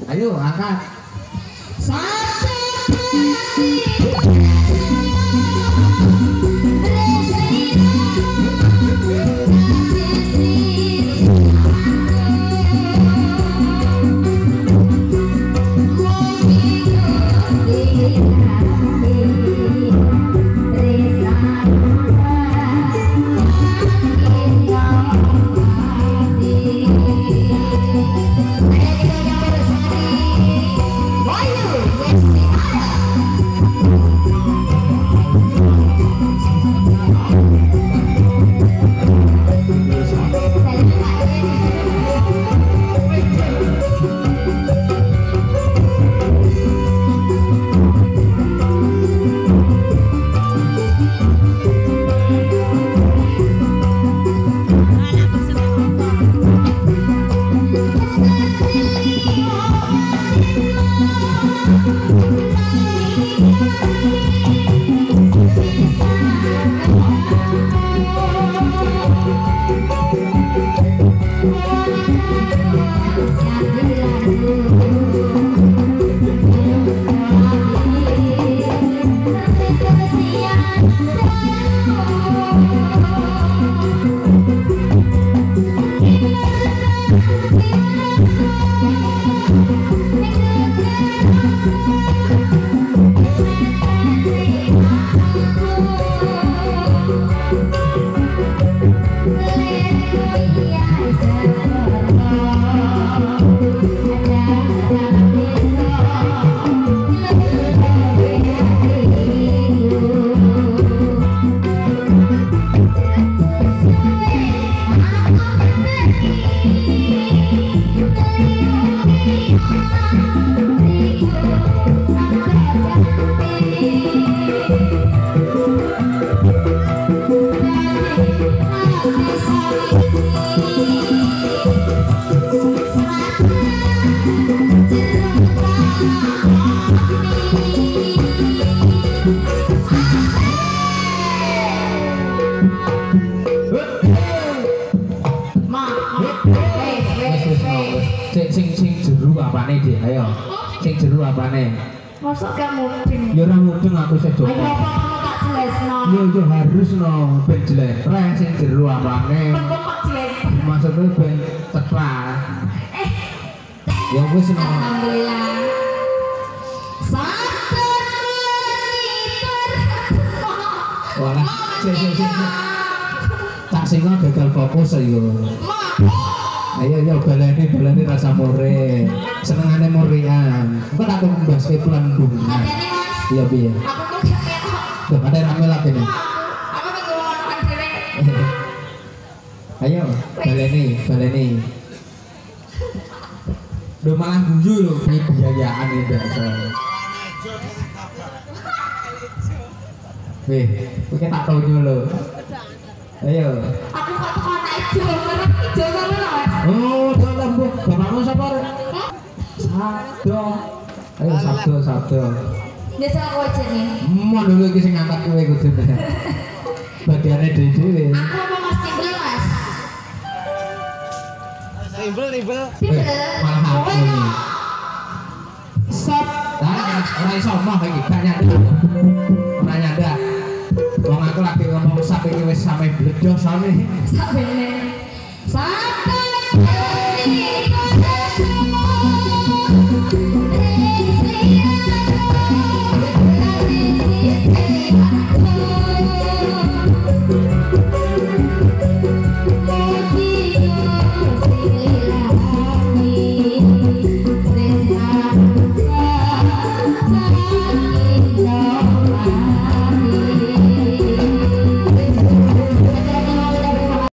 Ayo angkat. Sing jeru apane Dik? Ayo. Sing jeru apane? Mosok gak mudeng. Ya ora mudeng aku sejopo. Ayo apa tak jelesno. Yo harus no ben jletreh sing jeru apane. Kok jelek. Maksudnya ben tepat. Ya wis no. Alhamdulillah. Sabar. Walah. Sik. Tak singa gagal fokus yo. Ayo baleni rasa more. Senengane morean. Engko tak kok mbaske pelandung. Adane Mas. Iya piye? Aku kok gak ketok. Tuh ada rame lagi nih. Aku minggu ngonoan dhewe. Ayo baleni. Udah malah guyu lho, ini biayaan ini biasa. Weh, kita tak tahu lho. Ayo. Aku kok tekan ijo, karena ijo ngono lho. Oh, dalam bu, bapakmu siapa? Sabdo. Ayo sabdo. Desa aku aja nih. Mau dulu kita ngangkat kue kudu. Bagiannya dhewe. Aku mau Mas Timbel Mas. Timbel. Malah aku ini. Stop. Orang iso omong iki, gak nyadar. Ora nyadar. Wong aku lagi ngomong sampe iki wis sampe bledos sone. Sabene. Sabdo.